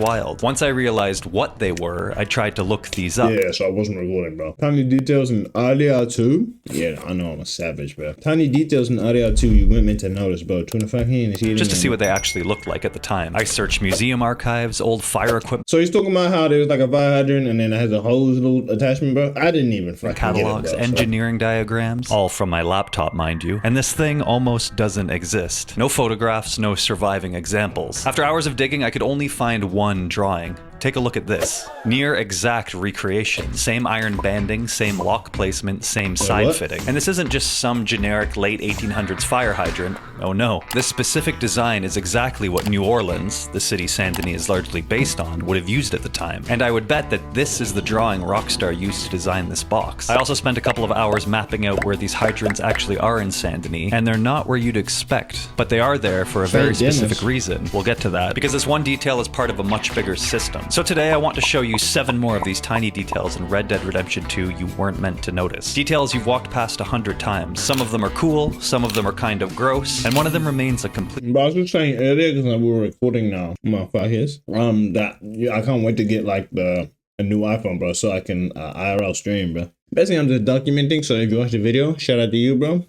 wild. Once I realized what they were, I tried to look these up. Yeah, so I wasn't recording, bro. Tiny details in RDR2. Yeah, I know I'm a savage, bro. Tiny details in RDR2 you weren't meant to notice, bro. 25 hands. Just to see what they actually looked like at the time. I searched museum archives, old fire equipment. So he's talking about how there's like a fire hydrant and then it has a hose little attachment, bro. I didn't even fucking catalogs, get it, bro, engineering diagrams, all from my laptop, mind you. And this thing almost doesn't exist. No photographs, no surviving examples. After hours of digging, I could only find one drawing. Take a look at this. Near exact recreation. Same iron banding, same lock placement, same side fitting. And this isn't just some generic late 1800s fire hydrant. Oh no. This specific design is exactly what New Orleans, the city Saint-Denis is largely based on, would have used at the time. And I would bet that this is the drawing Rockstar used to design this box. I also spent a couple of hours mapping out where these hydrants actually are in Saint-Denis, and they're not where you'd expect. But they are there for a very specific reason. We'll get to that, because this one detail is part of a much bigger system. So today I want to show you 7 more of these tiny details in Red Dead Redemption 2 you weren't meant to notice. Details you've walked past 100 times. Some of them are cool, some of them are kind of gross, and one of them remains a complete... But I was just saying earlier, because we were recording now, my 5 years, that I can't wait to get like a new iPhone, bro, so I can IRL stream, bro. Basically, I'm just documenting, so if you watch the video, shout out to you, bro.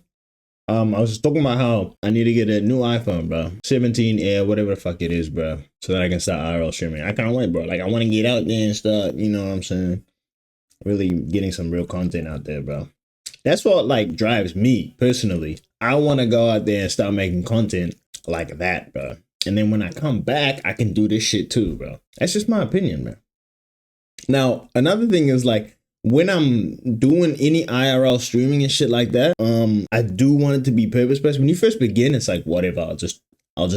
I was just talking about how I need to get a new iPhone, bro. 17 Air, whatever the fuck it is, bro. So that I can start IRL streaming. I can't wait, bro. Like, I want to get out there and start, you know what I'm saying? Really getting some real content out there, bro. That's what, like, drives me, personally. I want to go out there and start making content like that, bro. And then when I come back, I can do this shit too, bro. That's just my opinion, bro. Now, another thing is, like, when I'm doing any IRL streaming and shit like that, I do want it to be purpose-based. When you first begin, it's like, whatever, I'll just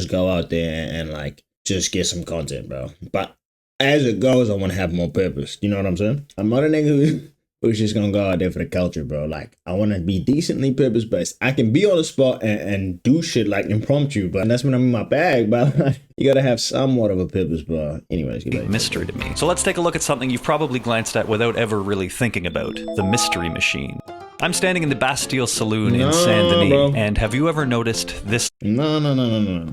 go out there and like just get some content, bro. But as it goes, I want to have more purpose. You know what I'm saying? I'm not a nigga who's just gonna go out there for the culture, bro. Like, I want to be decently purpose-based. I can be on the spot and do shit like impromptu, but that's when I'm in my bag, but you gotta have somewhat of a purpose, bro. Anyways, mystery to me. So let's take a look at something you've probably glanced at without ever really thinking about. The mystery machine. I'm standing in the Bastille Saloon in Saint-Denis, bro. And have you ever noticed this? No.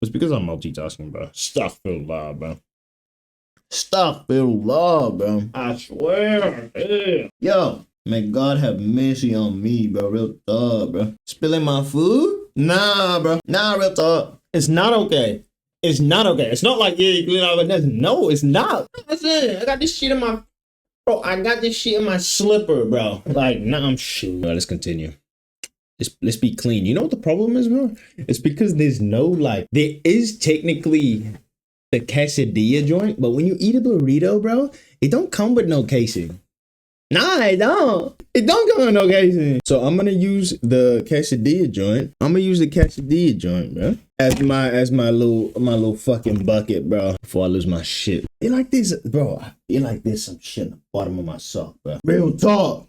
It's because I'm multitasking, bro. Astaghfirullah, bro. Astaghfirullah, bro. I swear. Yeah. Yo, may God have mercy on me, bro. Real talk, bro. Spilling my food? Nah, bro. Nah, real talk. It's not okay. It's not okay. It's not like, yeah, you clean out but no, it's not. Listen, I got this shit in my... Bro, I got this shit in my slipper, bro. Like, nah, I'm shit. Bro, let's continue. Let's be clean. You know what the problem is, bro? It's because there's no, like... There is technically the quesadilla joint, but when you eat a burrito, bro, it don't come with no casing. Nah, it don't. It don't come with no casing. So I'm gonna use the quesadilla joint. Bro, as my little fucking bucket, bro. Before I lose my shit. You like this, bro? You like this some shit in the bottom of my sock, bro? Real talk.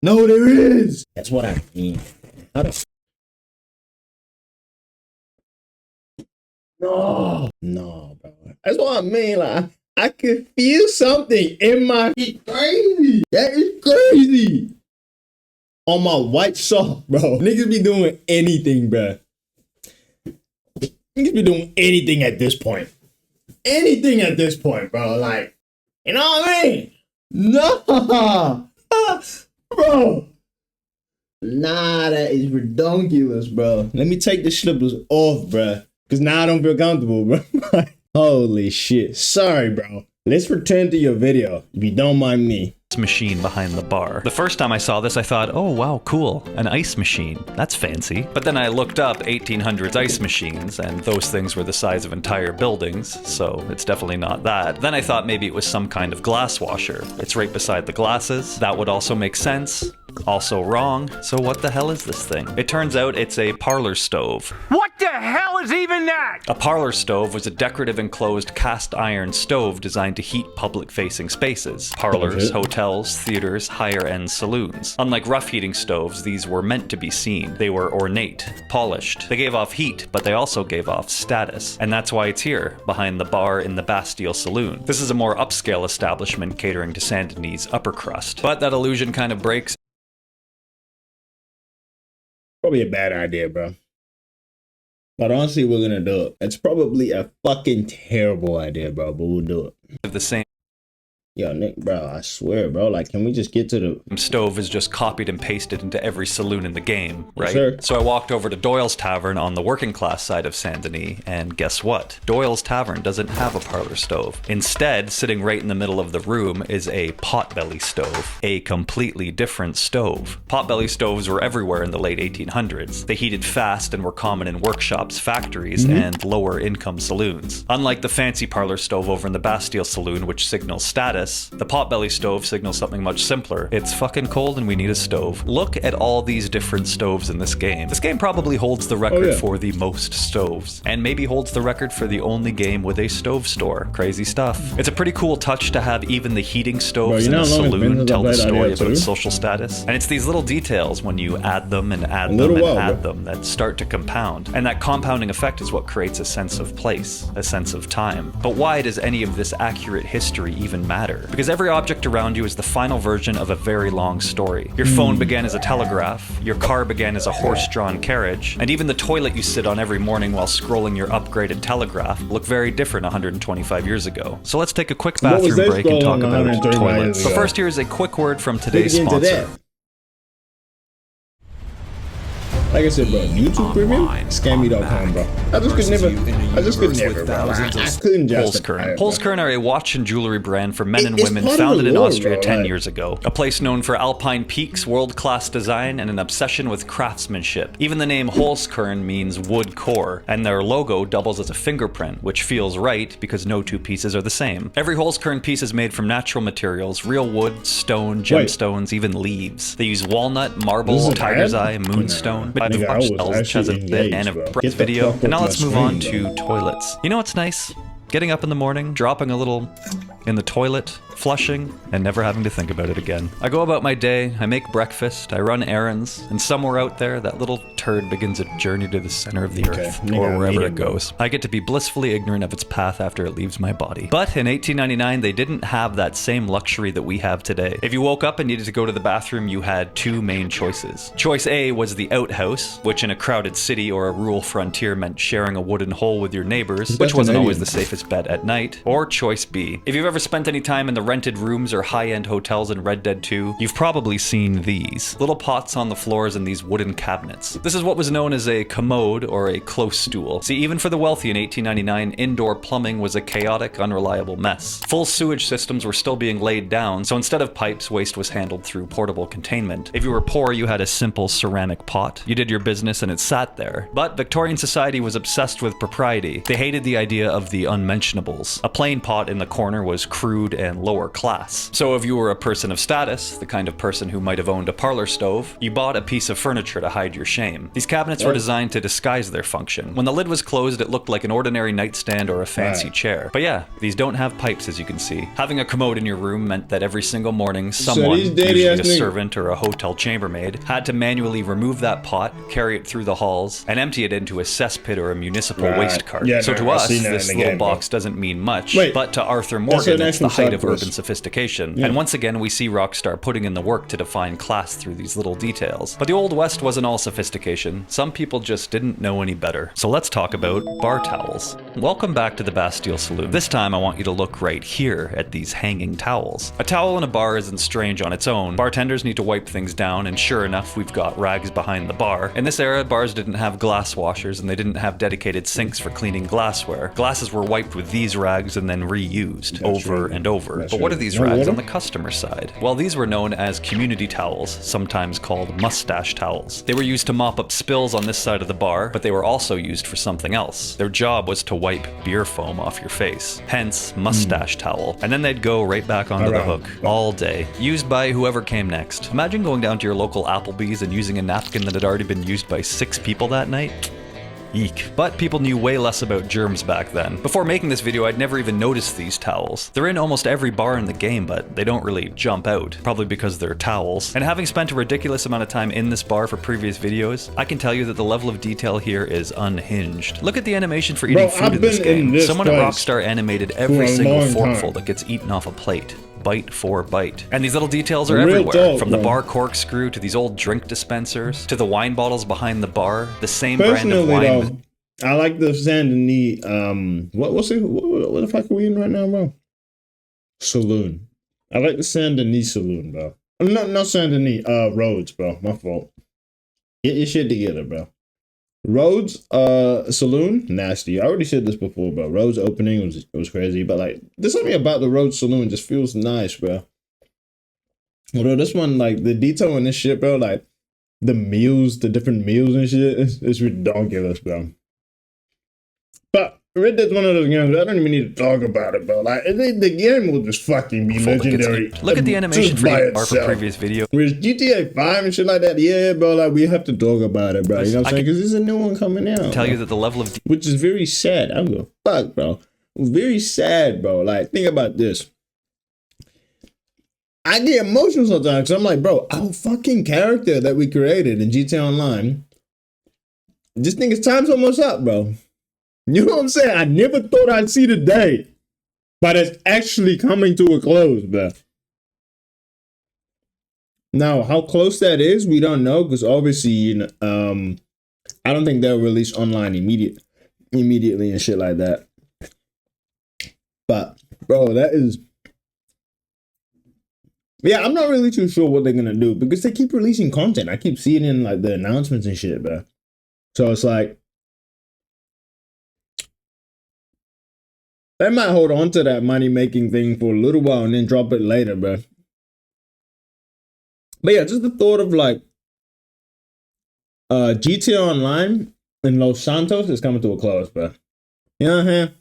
No, there is. That's what I mean. No, bro. That's what I mean. Like, I can feel something in my... It's crazy. That is crazy. On my white sock, bro. Niggas be doing anything, bro. Niggas be doing anything at this point. Anything at this point, bro. Like, you know what I mean? No. Bro. Nah, that is redonkulous, bro. Let me take the slippers off, bro. Because now I don't feel comfortable, bro. Holy shit. Sorry, bro. Let's return to your video, if you don't mind me. Machine behind the bar. The first time I saw this, I thought, oh wow, cool, an ice machine. That's fancy. But then I looked up 1800s ice machines, and those things were the size of entire buildings, so it's definitely not that. Then I thought maybe it was some kind of glass washer. It's right beside the glasses. That would also make sense. Also wrong. So what the hell is this thing? It turns out it's a parlor stove. What the hell is even that? A parlor stove was a decorative enclosed cast iron stove designed to heat public-facing spaces. Parlors, hotels, theaters, higher-end saloons. Unlike rough heating stoves, these were meant to be seen. They were ornate, polished. They gave off heat, but they also gave off status. And that's why it's here, behind the bar in the Bastille Saloon. This is a more upscale establishment catering to Saint-Denis' upper crust. But that illusion kind of breaks. Probably a bad idea, bro. But honestly, we're gonna do it. It's probably a fucking terrible idea, bro, but we'll do it. The same Yo, Nick, bro, I swear, bro, like, can we just get to the stove is just copied and pasted into every saloon in the game, right? Sure. So I walked over to Doyle's Tavern on the working class side of Saint Denis, and guess what? Doyle's Tavern doesn't have a parlor stove. Instead, sitting right in the middle of the room is a potbelly stove, a completely different stove. Potbelly stoves were everywhere in the late 1800s. They heated fast and were common in workshops, factories, and lower income saloons. Unlike the fancy parlor stove over in the Bastille Saloon, which signals status, the potbelly stove signals something much simpler. It's fucking cold and we need a stove. Look at all these different stoves in this game. This game probably holds the record for the most stoves, and maybe holds the record for the only game with a stove store. Crazy stuff. It's a pretty cool touch to have even the heating stoves in a saloon tell the story about its social status. And it's these little details when you add them and add them and add them that start to compound. And that compounding effect is what creates a sense of place, a sense of time. But why does any of this accurate history even matter? Because every object around you is the final version of a very long story. Your phone began as a telegraph, your car began as a horse-drawn carriage, and even the toilet you sit on every morning while scrolling your upgraded telegraph looked very different 125 years ago. So let's take a quick bathroom break and talk about toilets. But first, here is a quick word from today's sponsor. Like I said, bro, YouTube Premium, scammy.com, bro. I just could never, bro. I couldn't just. Holzkern are a watch and jewelry brand for men and women founded in Austria 10 years ago. A place known for alpine peaks, world-class design, and an obsession with craftsmanship. Even the name Holzkern means wood core, and their logo doubles as a fingerprint, which feels right because no two pieces are the same. Every Holzkern piece is made from natural materials, real wood, stone, gemstones, even leaves. They use walnut, marble, tiger's eye, moonstone. Nigga, I was actually engaged, bro. Video. And now let's move on to toilets. You know what's nice? Getting up in the morning, dropping a little in the toilet, flushing, and never having to think about it again. I go about my day, I make breakfast, I run errands, and somewhere out there, that little turd begins a journey to the center of the earth, or wherever it goes. I get to be blissfully ignorant of its path after it leaves my body. But in 1899, they didn't have that same luxury that we have today. If you woke up and needed to go to the bathroom, you had two main choices. Choice A was the outhouse, which in a crowded city or a rural frontier meant sharing a wooden hole with your neighbors, which wasn't always the safest bet at night. Or choice B. If you've ever spent any time in the rented rooms or high-end hotels in Red Dead 2, you've probably seen these. Little pots on the floors and these wooden cabinets. This is what was known as a commode or a close stool. See, even for the wealthy in 1899, indoor plumbing was a chaotic, unreliable mess. Full sewage systems were still being laid down, so instead of pipes, waste was handled through portable containment. If you were poor, you had a simple ceramic pot. You did your business and it sat there. But Victorian society was obsessed with propriety. They hated the idea of the unmentionables. A plain pot in the corner was crude and lower class. So if you were a person of status, the kind of person who might have owned a parlor stove, you bought a piece of furniture to hide your shame. These cabinets were designed to disguise their function. When the lid was closed, it looked like an ordinary nightstand or a fancy chair. But yeah, these don't have pipes, as you can see. Having a commode in your room meant that every single morning, someone, usually a servant or a hotel chambermaid, had to manually remove that pot, carry it through the halls, and empty it into a cesspit or a municipal waste cart. So to us, this little box doesn't mean much, but to Arthur Morgan, it's the height of urban sophistication. And once again, we see Rockstar putting in the work to define class through these little details. But the Old West wasn't all sophistication. Some people just didn't know any better. So let's talk about bar towels. Welcome back to the Bastille Saloon. This time I want you to look right here at these hanging towels. A towel in a bar isn't strange on its own. Bartenders need to wipe things down, and sure enough, we've got rags behind the bar. In this era, bars didn't have glass washers and they didn't have dedicated sinks for cleaning glassware. Glasses were wiped with these rags and then reused over and over. But what are these rags on the customer side? Well, these were known as community towels, sometimes called mustache towels. They were used to mop up spills on this side of the bar, but they were also used for something else. Their job was to wipe beer foam off your face, hence mustache towel. And then they'd go right back onto the hook all day, used by whoever came next. Imagine going down to your local Applebee's and using a napkin that had already been used by 6 people that night. Eek. But people knew way less about germs back then. Before making this video, I'd never even noticed these towels. They're in almost every bar in the game, but they don't really jump out, probably because they're towels. And having spent a ridiculous amount of time in this bar for previous videos, I can tell you that the level of detail here is unhinged. Look at the animation for eating food in this game. Someone at Rockstar animated every single forkful that gets eaten off a plate. Bite for bite. And these little details are everywhere, from the bar corkscrew to these old drink dispensers, to the wine bottles behind the bar, the same brand of wine. I like the Saint Denis. What's it? What the fuck are we in right now, bro? Saloon. I like the Saint Denis saloon, bro. Not Saint Denis. Rhodes, bro. My fault. Get your shit together, bro. Rhodes, saloon, nasty. I already said this before, bro. Rhodes opening was crazy, but like, there's something about the Rhodes saloon just feels nice, bro. Although this one, like, the detail in this shit, bro, like the meals, the different meals and shit, it's ridiculous, bro. But Red Dead's one of those games I don't even need to talk about it, bro. Like, the game will just fucking be legendary. Look at the animation for the previous video. Whereas GTA 5 and shit like that, yeah, bro, like, we have to talk about it, bro. You know what I'm saying? Because there's a new one coming out. Tell you that the level of... Which is very sad. I'm going, fuck, bro. Very sad, bro. Like, think about this. I get emotional sometimes because I'm like, bro, our fucking character that we created in GTA Online, this nigga's time's almost up, bro. You know what I'm saying? I never thought I'd see the day, but it's actually coming to a close, bro. Now, how close that is, we don't know, because obviously, you know, I don't think they'll release online immediately and shit like that. But, bro, that is... Yeah, I'm not really too sure what they're gonna do, because they keep releasing content. I keep seeing it in, like, the announcements and shit, bro. So it's like... They might hold on to that money-making thing for a little while and then drop it later, bro. But yeah, just the thought of like GTA Online in Los Santos is coming to a close, bro. You know what I'm saying?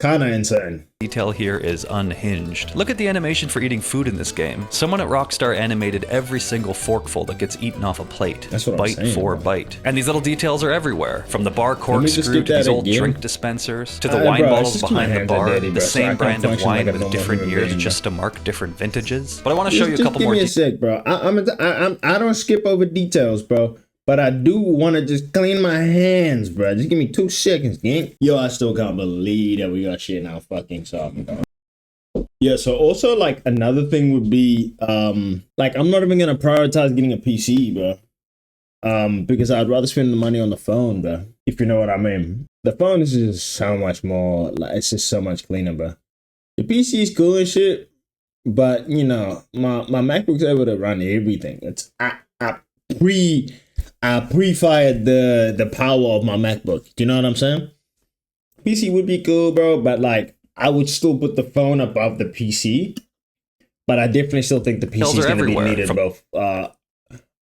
Kinda insane. Detail here is unhinged. Look at the animation for eating food in this game. Someone at Rockstar animated every single forkful that gets eaten off a plate. That's what I'm saying, bite for bro. bite. And these little details are everywhere. From the bar corkscrew to these old drink dispensers, to the wine bro, bottles behind the bar, dirty, the same brand of wine like with different years being, just to mark different vintages. But I want to show you a couple more details. Give me a sec, bro. I don't skip over details, bro. But I do want to just clean my hands, bro. Just give me 2 seconds, gang. Yo, I still can't believe that we got shit now fucking soft, bro. Yeah, so also, like, another thing would be, like, I'm not even going to prioritize getting a PC, bro. Because I'd rather spend the money on the phone, bro. If you know what I mean. The phone is just so much more, like, it's just so much cleaner, bro. The PC is cool and shit, but, you know, my MacBook's able to run everything. It's, I pre-fired the power of my MacBook. Do you know what I'm saying? PC would be cool, bro, but like I would still put the phone above the PC. But I definitely still think the PC is going to be needed, bro.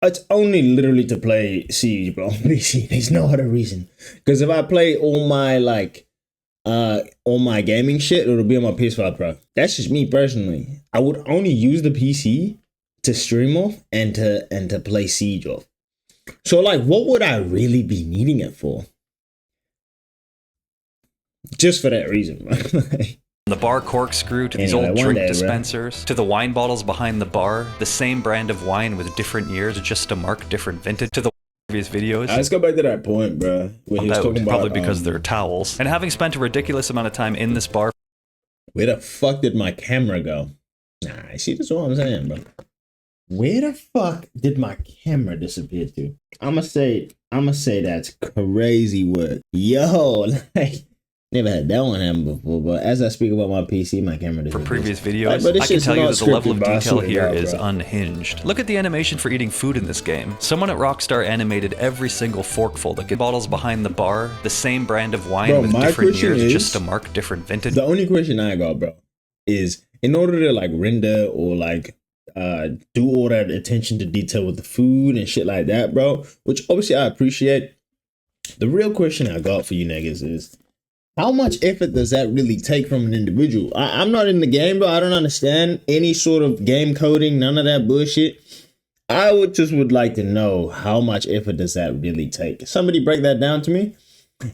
It's only literally to play Siege, bro. PC. There's no other reason. Because if I play all my all my gaming shit, it'll be on my PS5 Pro. That's just me personally. I would only use the PC to stream off and to play Siege off. So, like, what would I really be needing it for? Just for that reason, right? The bar corkscrew to these old drink dispensers, to the wine bottles behind the bar, the same brand of wine with different years just to mark different vintage, to the previous videos. Let's go back to that point, bro. Where he was talking about, probably because they're towels. And having spent a ridiculous amount of time in this bar... Where the fuck did my camera go? Nah, see, that's what I'm saying, bro. Where the fuck did my camera disappear to? I'ma say that's crazy work. Yo, like, never had that one happen before, but as I speak about my PC, my camera disappears. For previous videos, like, I can tell you that the level of detail here is unhinged. Look at the animation for eating food in this game. Someone at Rockstar animated every single forkful that gets bottles behind the bar, the same brand of wine with different years just to mark different vintage. The only question I got, bro, is in order to like render or like do all that attention to detail with the food and shit like that, bro, which obviously I appreciate. The real question I got for you niggas is, how much effort does that really take from an individual? I'm not in the game, bro. I don't understand any sort of game coding, none of that bullshit. I would like to know how much effort does that really take. Somebody break that down to me.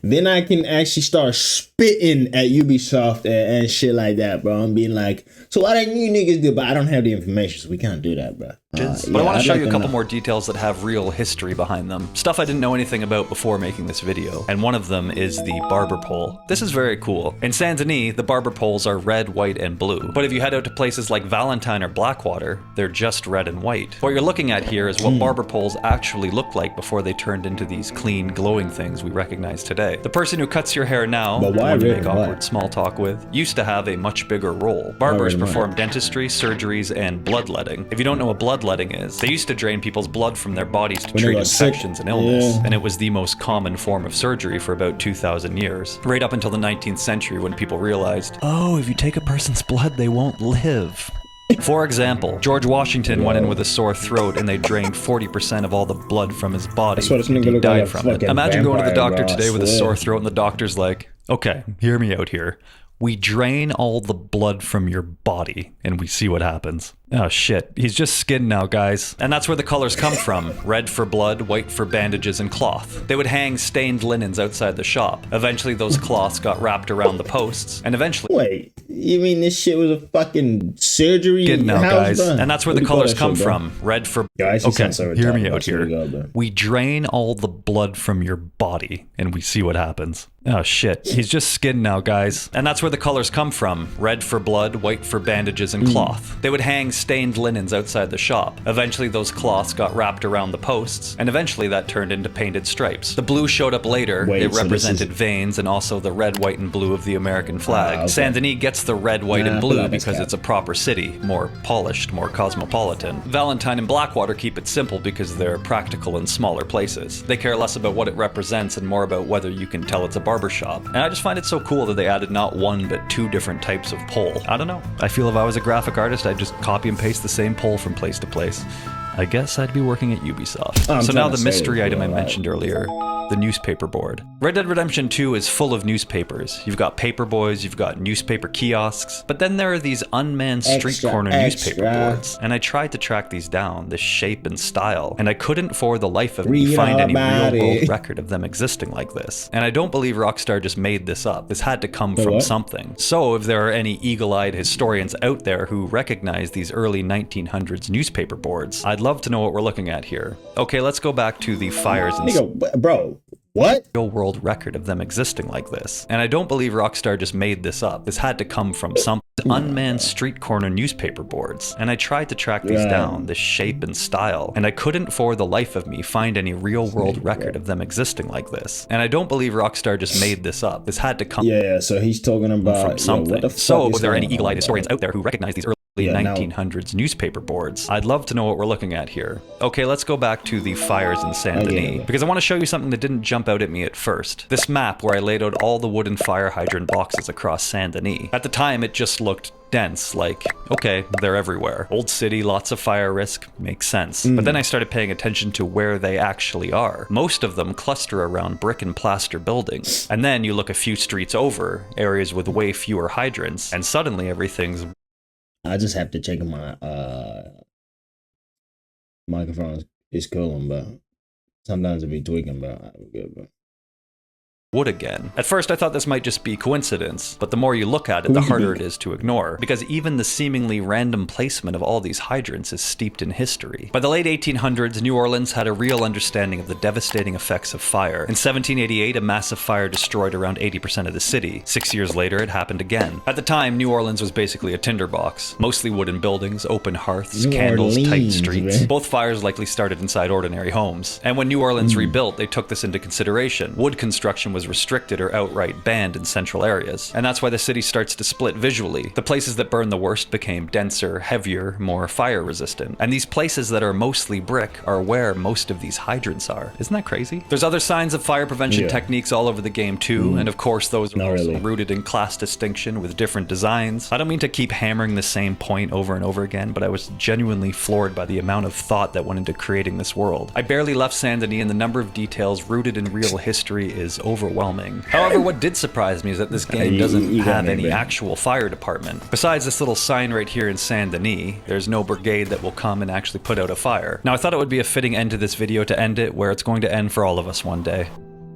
Then I can actually start spitting at Ubisoft and shit like that, bro. I'm being like, so why didn't you niggas do it? But I don't have the information, so we can't do that, bro. But I want to show you a couple more details that have real history behind them. Stuff I didn't know anything about before making this video. And one of them is the barber pole. This is very cool. In Saint Denis, the barber poles are red, white, and blue. But if you head out to places like Valentine or Blackwater, they're just red and white. What you're looking at here is what barber poles actually looked like before they turned into these clean, glowing things we recognize today. today. The person who cuts your hair now, But why the one you red make and awkward black? small talk with, used to have a much bigger role. Barbers red and black? perform dentistry, surgeries, and bloodletting. If you don't know what bloodletting is, they used to drain people's blood from their bodies to When they treat got sick. infections and illness, Yeah. and it was the most common form of surgery for about 2,000 years. Right up until the 19th century when people realized, oh, if you take a person's blood, they won't live. For example, George Washington went in with a sore throat and they drained 40% of all the blood from his body. That's what this and nigga he look died like a from it. fucking Imagine going to the vampire, doctor bro, I today with a swear. sore throat and the doctor's like, okay, hear me out here. We drain all the blood from your body and we see what happens. Oh shit, he's just skin now, guys. And that's where the colors come from. Red for blood, white for bandages and cloth. They would hang stained linens outside the shop. Eventually those cloths got wrapped around the posts, and eventually Wait, you mean this shit was a fucking surgery skin now, house, guys. bro? And that's where What the do you call colors that come shit, bro? from. Red for Guys, okay, hear me out I swear to here. God, bro. We drain all the blood from your body and we see what happens. Oh shit, he's just skin now, guys. And that's where the colors come from. Red for blood, white for bandages and cloth. They would hang stained linens outside the shop. Eventually those cloths got wrapped around the posts, and eventually that turned into painted stripes. The blue showed up later. Wait, it so this represented is- veins and also the red, white, and blue of the American flag. okay. Saint Denis gets the red, white, Nah, and I feel blue like that's because cap. it's a proper city, more polished, more cosmopolitan. Valentine and Blackwater keep it simple because they're practical in smaller places. They care less about what it represents and more about whether you can tell it's a barbershop. And I just find it so cool that they added not one but two different types of pole. I don't know. I feel if I was a graphic artist, I'd just copy and paste the same pole from place to place. I guess I'd be working at Ubisoft. I'm So now trying the to say mystery it, item I bro, mentioned earlier. The newspaper board. Red Dead Redemption 2 is full of newspapers. You've got paper boys, you've got newspaper kiosks, but then there are these unmanned street Extra, corner newspaper extra. boards. And I tried to track these down, the shape and style, and I couldn't for the life of me Read find all any about real world it. record of them existing like this. And I don't believe Rockstar just made this up. This had to come from what? something. So if there are any eagle-eyed historians out there who recognize these early 1900s newspaper boards, I'd love to know what we're looking at here. Okay, let's go back to the fires and Nigga, bro, what? real world record of them existing like this. And I don't believe Rockstar just made this up. This had to come from some unmanned street corner newspaper boards. And I tried to track these Yeah. down, the shape and style, and I couldn't for the life of me find any real world record of them existing like this. And I don't believe Rockstar just made this up. This had to come Yeah, so he's talking about from something. What the fuck So is if there are any going on, eagle-eyed bro? historians out there who recognize these early Yeah, now- 1900s newspaper boards, I'd love to know what we're looking at here. Okay, let's go back to the fires in Saint Denis, Okay. because I want to show you something that didn't jump out at me at first. This map where I laid out all the wooden fire hydrant boxes across Saint Denis. At the time, it just looked dense, like, okay, they're everywhere. Old city, lots of fire risk, makes sense. But then I started paying attention to where they actually are. Most of them cluster around brick and plaster buildings. And then you look a few streets over, areas with way fewer hydrants, and suddenly everything's I just have to check my microphone is cooling, but sometimes it be tweaking, but I'm good, bro. wood again. At first I thought this might just be coincidence, but the more you look at it, the harder it is to ignore, because even the seemingly random placement of all these hydrants is steeped in history. By the late 1800s, New Orleans had a real understanding of the devastating effects of fire. In 1788, a massive fire destroyed around 80% of the city. 6 years later, it happened again. At the time, New Orleans was basically a tinderbox. Mostly wooden buildings, open hearths, New candles, tight Orleans, streets. man. Both fires likely started inside ordinary homes. And when New Orleans rebuilt, they took this into consideration. Wood construction was restricted or outright banned in central areas. And that's why the city starts to split visually. The places that burned the worst became denser, heavier, more fire resistant. And these places that are mostly brick are where most of these hydrants are. Isn't that crazy? There's other signs of fire prevention Yeah. techniques all over the game too, and of course those are Not also really. rooted in class distinction with different designs. I don't mean to keep hammering the same point over and over again, but I was genuinely floored by the amount of thought that went into creating this world. I barely left Saint Denis, and the number of details rooted in real history is overwhelming. However, what did surprise me is that this game doesn't you got have me, any man. actual fire department. Besides this little sign right here in Saint Denis, there's no brigade that will come and actually put out a fire. Now I thought it would be a fitting end to this video to end it where it's going to end for all of us one day.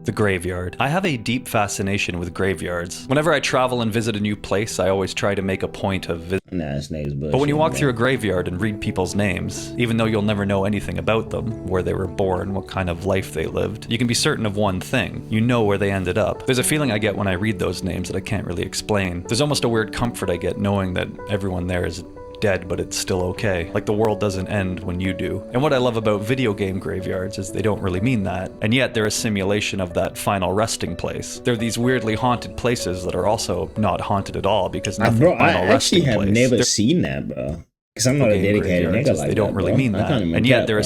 The graveyard. I have a deep fascination with graveyards. Whenever I travel and visit a new place, I always try to make a point of visiting. Nah, this nigga's bullshit. But when you walk bro. through a graveyard and read people's names, even though you'll never know anything about them, where they were born, what kind of life they lived, you can be certain of one thing. You know where they ended up. There's a feeling I get when I read those names that I can't really explain. There's almost a weird comfort I get knowing that everyone there is dead, but it's still okay. Like the world doesn't end when you do. And what I love about video game graveyards is they don't really mean that, and yet they're a simulation of that final resting place. They're these weirdly haunted places that are also not haunted at all because nothing bro, final I resting actually have place. never They're seen that, bro. Because I'm not a dedicated nigga like they don't that, really bro. mean that, and yet they're a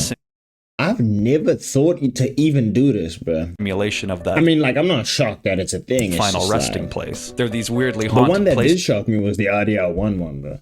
I've never thought to even do this, bro. simulation of that. I mean, like, I'm not shocked that it's a thing. It's final just resting like, place. They're these weirdly the haunted one that places. did shock me was the RDR1 one, bro.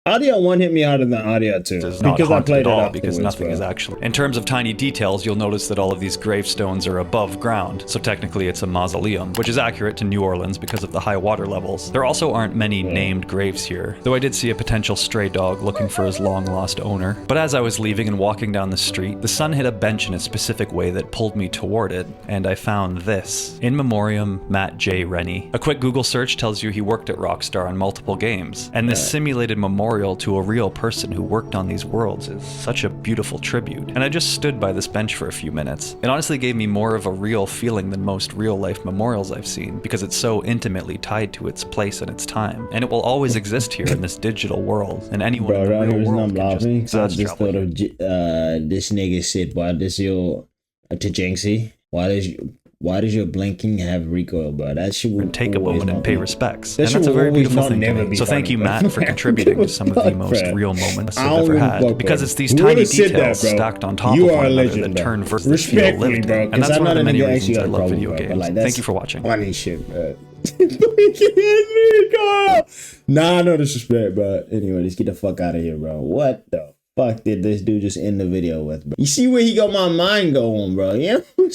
RDR1 hit me harder than RDR2 Is not because I haunted played at all it because nothing is actually. In terms of tiny details, you'll notice that all of these gravestones are above ground, so technically it's a mausoleum, which is accurate to New Orleans because of the high water levels. There also aren't many named graves here, though I did see a potential stray dog looking for his long-lost owner. But as I was leaving and walking down the street, the sun hit a bench in a specific way that pulled me toward it, and I found this. In Memoriam, Matt J. Rennie. A quick Google search tells you he worked at Rockstar on multiple games, and this simulated memorial to a real person who worked on these worlds is such a beautiful tribute. And I just stood by this bench for a few minutes. It honestly gave me more of a real feeling than most real-life memorials I've seen, because it's so intimately tied to its place and its time. And it will always exist here in this digital world, and anyone in the real world can just so I fast just travel thought of this nigga said, why does your to Jinxie? Why does your blinking have recoil, bro? That shit would take a moment and pay respects. That And that's a will very always beautiful not thing to never me. be So thank funny, you, bro. Matt, for contributing to some of the most bro. real moments I I've don't ever give a had. fuck, Because bro. it's these Whoever tiny said that, details bro, stacked on top you of are one a another legend, that bro. turn versus that feel Respectfully, lived bro, in. And 'cause that's I'm one of not the a many nigga reasons actually I got a love problem, video bro, but, games. like, that's Thank you for watching. funny shit, bro. Nah, no disrespect, bro. Anyway, let's get the fuck out of here, bro. What the fuck did this dude just end the video with, bro? You see where he got my mind going, bro? You know?